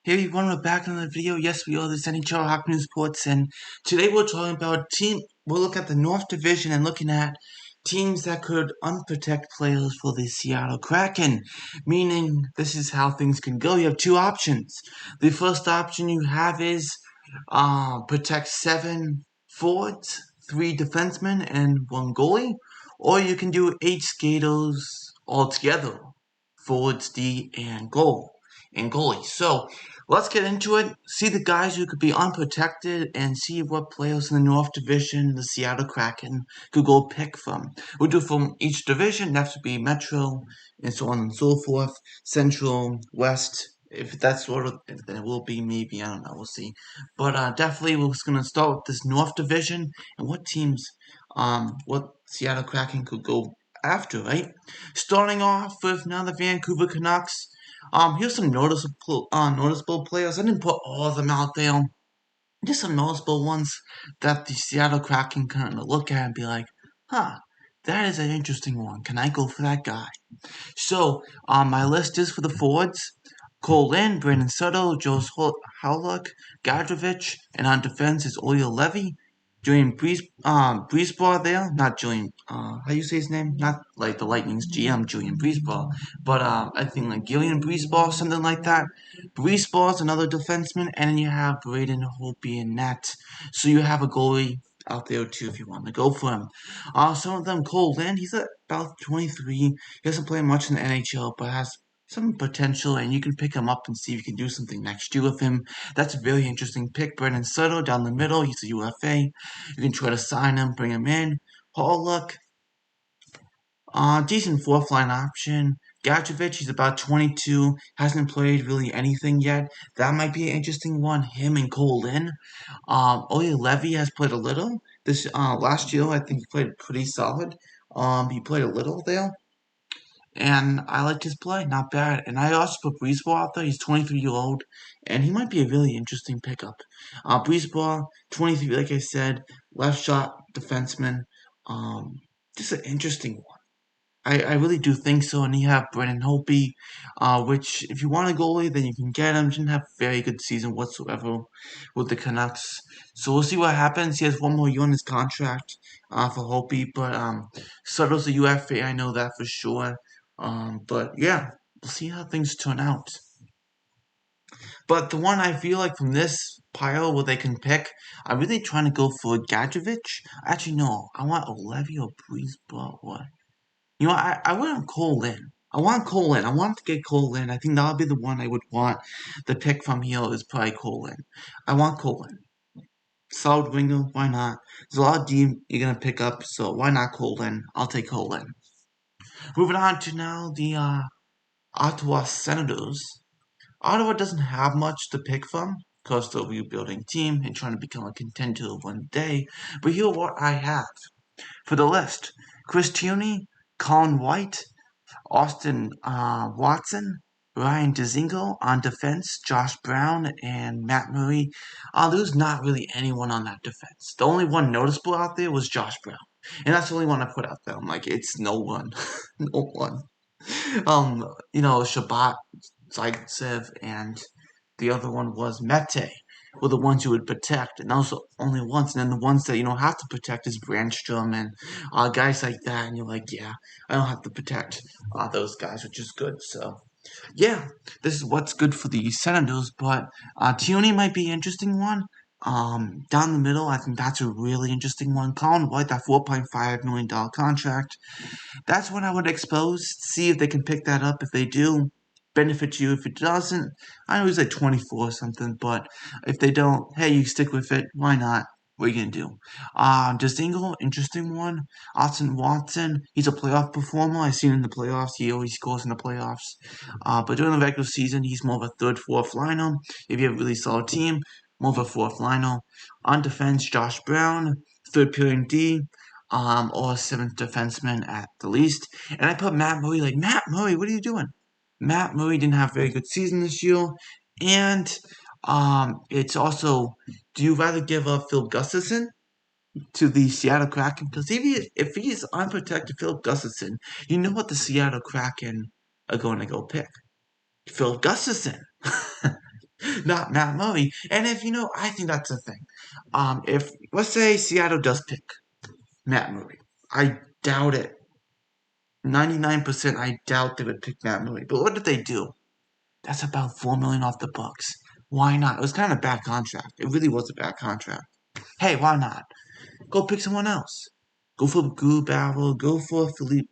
Hey everyone, we're back in another video. Yes, we are this NHL Hockey News Sports, and today we're talking about we'll look at the North Division and looking at teams that could unprotect players for the Seattle Kraken. Meaning, this is how things can go. You have two options. The first option you have is protect 7 forwards, 3 defensemen, and 1 goalie, or you can do 8 skaters altogether, forwards, D, and goalie. So let's get into it. See the guys who could be unprotected and see what players in the North Division, the Seattle Kraken, could go pick from. We'll do from each division. That would be Metro and so on and so forth. Central, West. If that's sort of, then it will be maybe, I don't know, we'll see. But definitely we're just going to start with this North Division and what teams, what Seattle Kraken could go after, right? Starting off with now the Vancouver Canucks. Here's some noticeable players. I didn't put all of them out there. Just some noticeable ones that the Seattle Kraken kind of look at and be like, huh, that is an interesting one. Can I go for that guy? So, my list is for the forwards. Cole Lynn, Brandon Sutter, Joe Howluck, Gadrovich, and on defense is Oya Levy. Julian Breesbaugh there, not Julian, how you say his name? Not like the Lightning's GM, Julian Breesbaugh, but I think like Gillian Breesbaugh, something like that. Breesbaugh's another defenseman, and then you have Braden Holtby in net. So you have a goalie out there too if you want to go for him. Some of them, Cole Lynn, he's about 23. He hasn't played much in the NHL, but has some potential, and you can pick him up and see if you can do something next year with him. That's a very interesting pick. Brendan Sutter down the middle, he's a UFA. You can try to sign him, bring him in. Luck, decent fourth line option. Gadjevich, he's about 22, hasn't played really anything yet. That might be an interesting one. Him and Cole Lynn. Oya Levy has played a little. This last year, I think he played pretty solid. He played a little there, and I liked his play, not bad. And I also put Breezeball out there. He's 23 years old, and he might be a really interesting pickup. Breezeball, 23, like I said, left shot defenseman. Um, just an interesting one. I really do think so. And you have Brennan Holtby, which if you want a goalie, then you can get him. Didn't have a very good season whatsoever with the Canucks. So we'll see what happens. He has 1 more year on his contract for Holtby, but Sutter's a UFA. I know that for sure. But yeah, we'll see how things turn out. But the one I feel like from this pile where they can pick, I'm really trying to go for Gadjevich. Actually, no, I want Olevy or Breezeball. What? You know, I want Cole Lynn. I want Cole Lynn. I want to get Cole Lynn. I think that'll be the one I would want. The pick from here is probably Cole Lynn. I want Cole Lynn. Solid winger, why not? There's a lot of D you're going to pick up, so why not Cole Lynn? I'll take Cole Lynn. Moving on to now the Ottawa Senators. Ottawa doesn't have much to pick from because they're a rebuilding team and trying to become a contender one day. But here what I have for the list. Chris Tierney, Colin White, Austin Watson, Ryan Dzingel on defense, Josh Brown, and Matt Murray. There's not really anyone on that defense. The only one noticeable out there was Josh Brown. And that's the only one I put out there. I'm like, it's no one. No one. Shabbat, Zaitsev, and the other one was Mete were the ones you would protect, and those are only ones. And then the ones that you don't have to protect is Brandstrom and guys like that. And you're like, yeah, I don't have to protect those guys, which is good. So, yeah, this is what's good for the Senators. But Tierney might be an interesting one. Down the middle, I think that's a really interesting one. Colin White, that $4.5 million contract. That's what I would expose. See if they can pick that up. If they do, benefit you. If it doesn't, I know he's like 24 or something, but if they don't, hey, you stick with it. Why not? What are you gonna do? Destingle, interesting one. Austin Watson, he's a playoff performer. I've seen him in the playoffs. He always scores in the playoffs. But during the regular season, he's more of a third, fourth liner. If you have a really solid team, more of a fourth liner. On defense, Josh Brown, third period D or seventh defenseman at the least. And I put Matt Murray, like, Matt Murray, what are you doing? Matt Murray didn't have a very good season this year. And it's also, do you rather give up Phil Gustafson to the Seattle Kraken? Because if he's unprotected Phil Gustafson, you know what the Seattle Kraken are going to go pick. Phil Gustafson, not Matt Murray. And if I think that's the thing. If let's say Seattle does pick Matt Murray, I doubt it. 99% I doubt they would pick Matt Murray. But what did they do? That's about $4 million off the books. Why not? It was kind of a bad contract. It really was a bad contract. Hey, why not? Go pick someone else. Go for Grubauer. Go for Philippe.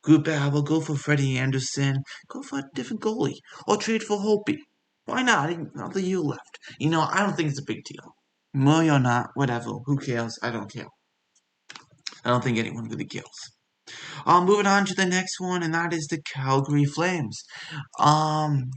Grubauer. Go for Freddie Anderson. Go for a different goalie. Or trade for Hopi. Why not? Another year left. I don't think it's a big deal. Murray or not, whatever. Who cares? I don't care. I don't think anyone really cares. Moving on to the next one, and that is the Calgary Flames. Um,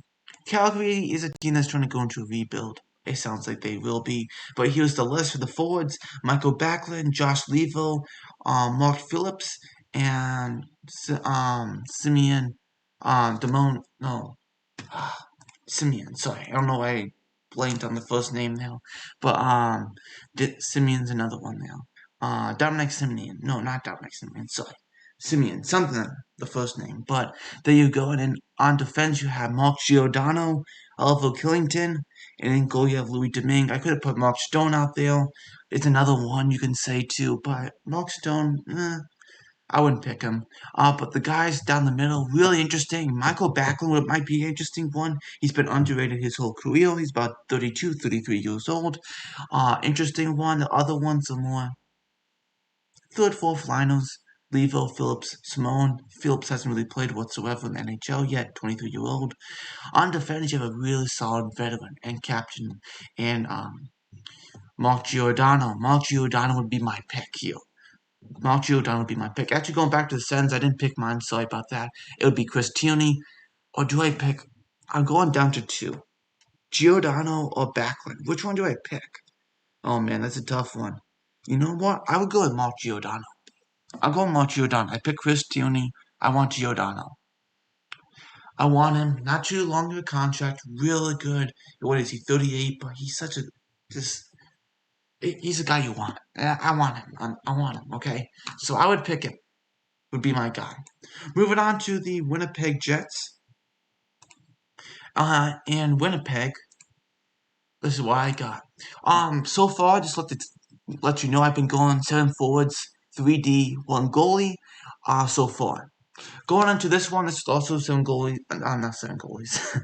Calgary is a team that's trying to go into a rebuild. It sounds like they will be. But here's the list for the forwards: Michael Backlund, Josh Levo, Mark Phillips, and Simeon Damone. No, Simeon. Sorry, I don't know why I blanked on the first name now, but Simeon's another one now. Dominic Simeon. No, not Dominic Simeon. Sorry, Simeon. Something the first name. But there you go. And then on defense, you have Mark Giordano, Oliver Killington, and in goal you have Louis Domingue. I could have put Mark Stone out there. It's another one you can say too, but Mark Stone, I wouldn't pick him. But the guys down the middle, really interesting. Michael Backlund might be an interesting one. He's been underrated his whole career. He's about 32, 33 years old. Interesting one. The other ones are more third, fourth liners. Levo, Phillips, Simone. Phillips hasn't really played whatsoever in the NHL yet, 23-year-old. On defense, you have a really solid veteran and captain and Mark Giordano. Mark Giordano would be my pick here. Mark Giordano would be my pick. Actually, going back to the Sens, I didn't pick mine. Sorry about that. It would be Chris Tierney. Or do I pick? I'm going down to two. Giordano or Backlund. Which one do I pick? Oh, man, that's a tough one. You know what? I would go with Mark Giordano. I'll go with Mark Giordano. I pick Chris Tierney. I want Giordano. I want him. Not too long of a contract. Really good. What is he, 38? But he's such a... Just... He's a guy you want. I want him. I want him, okay? So I would pick him. Would be my guy. Moving on to the Winnipeg Jets. In Winnipeg, this is what I got. So far, just let you know, I've been going 7 forwards, 3D, 1 goalie. So far, going on to this one, this is also 7 goalies. Not 7 goalies.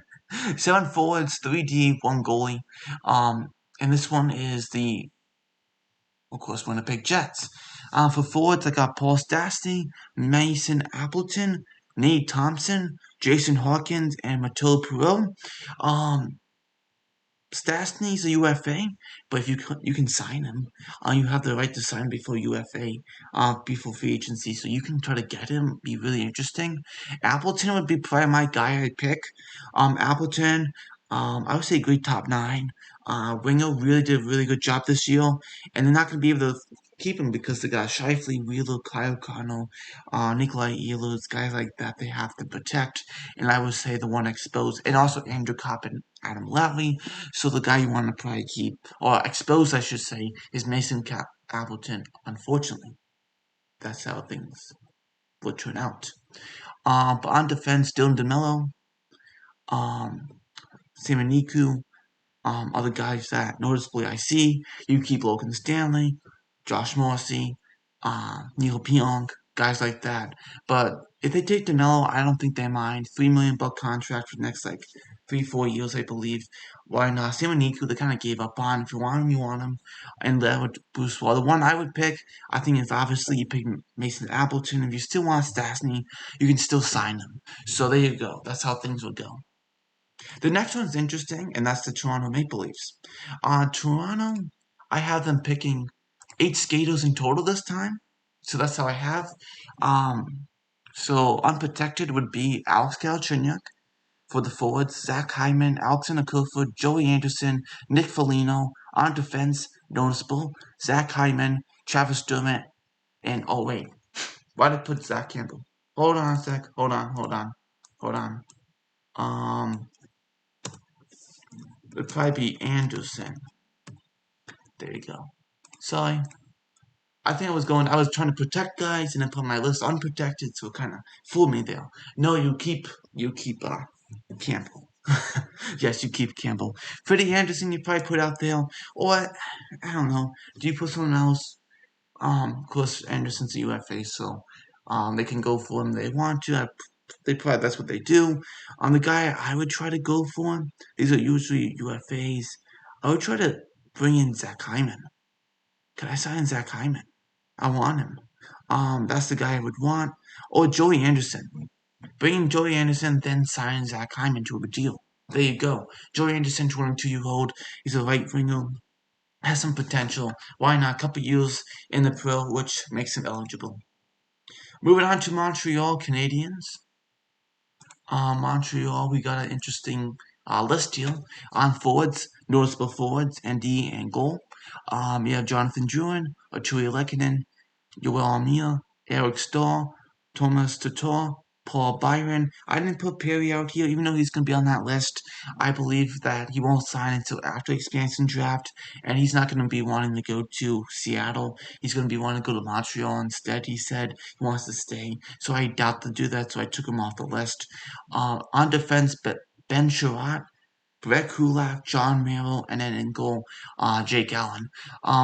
7 forwards, 3D, 1 goalie. And this one is the, of course, Winnipeg Jets. For forwards, I got Paul Stastny, Mason Appleton, Nate Thompson, Jason Hawkins, and Matteo Perreault. Stastny's a UFA, but if you can sign him, you have the right to sign before UFA, before free agency, so you can try to get him. Be really interesting. Appleton would be probably my guy I'd pick. Appleton, I would say great top 9. Winger really did a really good job this year, and they're not going to be able to keep him because they got Shifley, Wheeler, Kyle Connell, Nikolai Ehlers, guys like that they have to protect, and I would say the one exposed, and also Andrew Copp and Adam Lally. So the guy you want to probably keep, or expose I should say, is Mason Appleton. Unfortunately, that's how things would turn out. But on defense, Dylan DeMello, Simoniku, other guys that noticeably I see. You keep Logan Stanley, Josh Morrissey, Neil Pionk, guys like that. But if they take DeMello, I don't think they mind. $3 million contract for the next 3-4 years, I believe. Why not? Simoniku, they kind of gave up on. If you want him, you want him. And that would boost well. The one I would pick, I think, is obviously you pick Mason Appleton. If you still want Stastny, you can still sign him. So there you go. That's how things would go. The next one's interesting, and that's the Toronto Maple Leafs. Toronto, I have them picking 8 skaters in total this time. So that's how I have. So unprotected would be Alex Galchenyuk. For the forwards, Zach Hyman, Alexander Kerfoot, Joey Anderson, Nick Foligno. On defense, noticeable, Zach Hyman, Travis Dermott, and oh wait, why did I put Zach Campbell? Hold on a sec. Hold on. It'd probably be Anderson. There you go. Sorry. I think I was trying to protect guys and then put my list unprotected, so it kind of fooled me there. No, you keep, Campbell. Yes, you keep Campbell. Freddie Anderson, you probably put out there, or I don't know. Do you put someone else? Of course, Anderson's a UFA, so they can go for him if they want to. They probably that's what they do. The guy I would try to go for. These are usually UFAs. I would try to bring in Zach Hyman. Could I sign Zach Hyman? I want him. That's the guy I would want. Or Joey Anderson. Bring in Joey Anderson, then sign Zach Hyman to a deal. There you go. Joey Anderson, 22-year-old. He's a right winger. Has some potential. Why not? A couple years in the pro, which makes him eligible. Moving on to Montreal Canadiens. Montreal, we got an interesting list here on forwards, noticeable forwards, and D and goal. You have Jonathan Drouin, Arturi Lehkonen, Yoel Amir, Eric Stahl, Thomas Tatar, Paul Byron. I didn't put Perry out here, even though he's going to be on that list. I believe that he won't sign until after expansion draft, and he's not going to be wanting to go to Seattle. He's going to be wanting to go to Montreal instead. He said he wants to stay, so I doubt to do that, so I took him off the list. On defense, but Ben Sherratt, Brett Kulak, John Merrill, and then in goal, Jake Allen.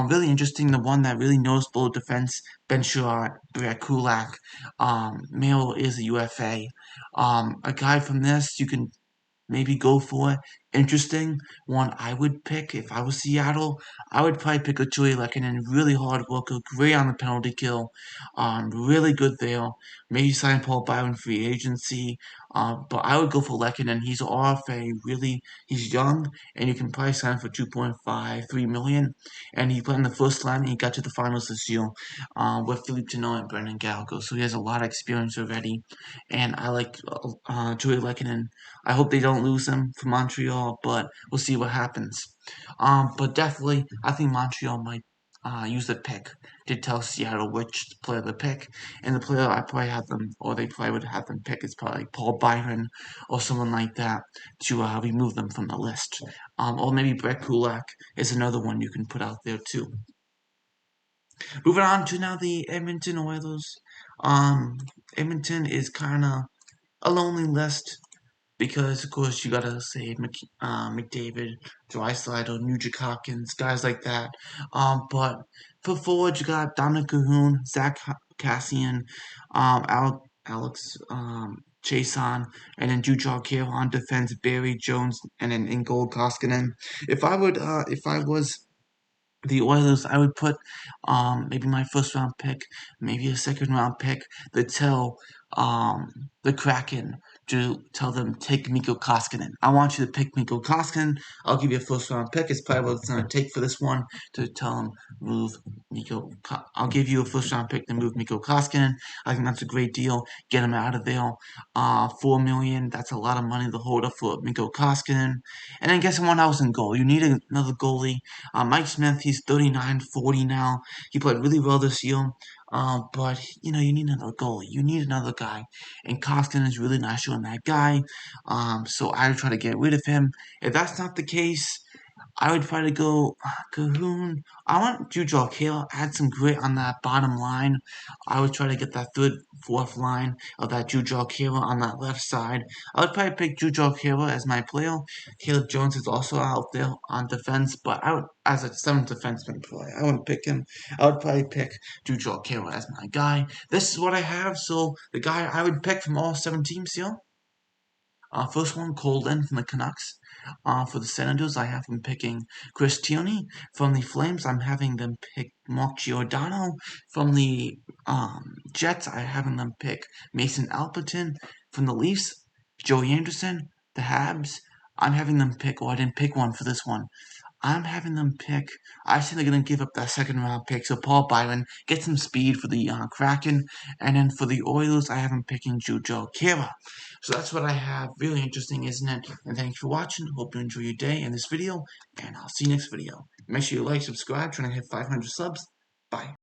Really interesting. The one that really noticeable defense, Ben Sherratt, Brett Kulak. Merrill is a UFA. A guy from this you can maybe go for. Interesting one I would pick if I was Seattle. I would probably pick a Joey Lehkonen, really hard worker, great on the penalty kill, really good there. Maybe sign Paul Byron free agency, but I would go for Lehkonen. He's an RFA, really. He's young, and you can probably sign for 2.5, 3 million. And he played in the first line, and he got to the finals this year with Philippe Deneau and Brendan Gallagher. So he has a lot of experience already, and I like Joey Lehkonen. I hope they don't lose him for Montreal, but we'll see what happens. But definitely, I think Montreal might use the pick to tell Seattle which player to pick. And the player I probably have them, or they probably would have them pick, is probably Paul Byron or someone like that to remove them from the list. Or maybe Brett Kulak is another one you can put out there too. Moving on to now the Edmonton Oilers. Edmonton is kind of a lonely list because of course you gotta say McDavid, Draisaitl, Nugent Hopkins, guys like that. But for forwards you got Dominic Cahoon, Zach Cassian, Alex Chason, and then Jujhar Khaira on defense, Barry Jones, and then in goal Koskinen. If I was the Oilers, I would put maybe my first round pick, maybe a second round pick to tell the Kraken to tell them take Mikko Koskinen. I want you to pick Mikko Koskinen. I'll give you a first round pick. It's probably what it's going to take for this one to tell them move Mikko. I'll give you a first round pick to move Mikko Koskinen. I think that's a great deal. Get him out of there. $4 million. That's a lot of money to hold up for Mikko Koskinen. And then get someone else in goal. You need another goalie. Mike Smith, he's 39, 40 now. He played really well this year. But, you need another goalie. You need another guy. And Koskinen is really not showing that guy. So I would try to get rid of him. If that's not the case, I would try to go Cahoon. I want Jujhar Khaira, add some grit on that bottom line. I would try to get that third, fourth line of that Jujhar Khaira on that left side. I would probably pick Jujhar Khaira as my player. Caleb Jones is also out there on defense, but I would, as a seventh defenseman player, I wouldn't pick him. I would probably pick Jujhar Khaira as my guy. This is what I have, so the guy I would pick from all 7 teams here. First one, Cole Lynn from the Canucks. For the Senators, I have them picking Chris Tierney. From the Flames, I'm having them pick Mark Giordano. From the Jets, I'm having them pick Mason Alperton. From the Leafs, Joey Anderson. The Habs, I'm having them pick, I didn't pick one for this one. I'm having them pick. I think they're going to give up that second round pick. So Paul Byron, get some speed for the Kraken. And then for the Oilers, I have them picking Jujhar Khaira. So that's what I have. Really interesting, isn't it? And thanks for watching. Hope you enjoy your day and this video. And I'll see you next video. Make sure you like, subscribe, trying to hit 500 subs. Bye.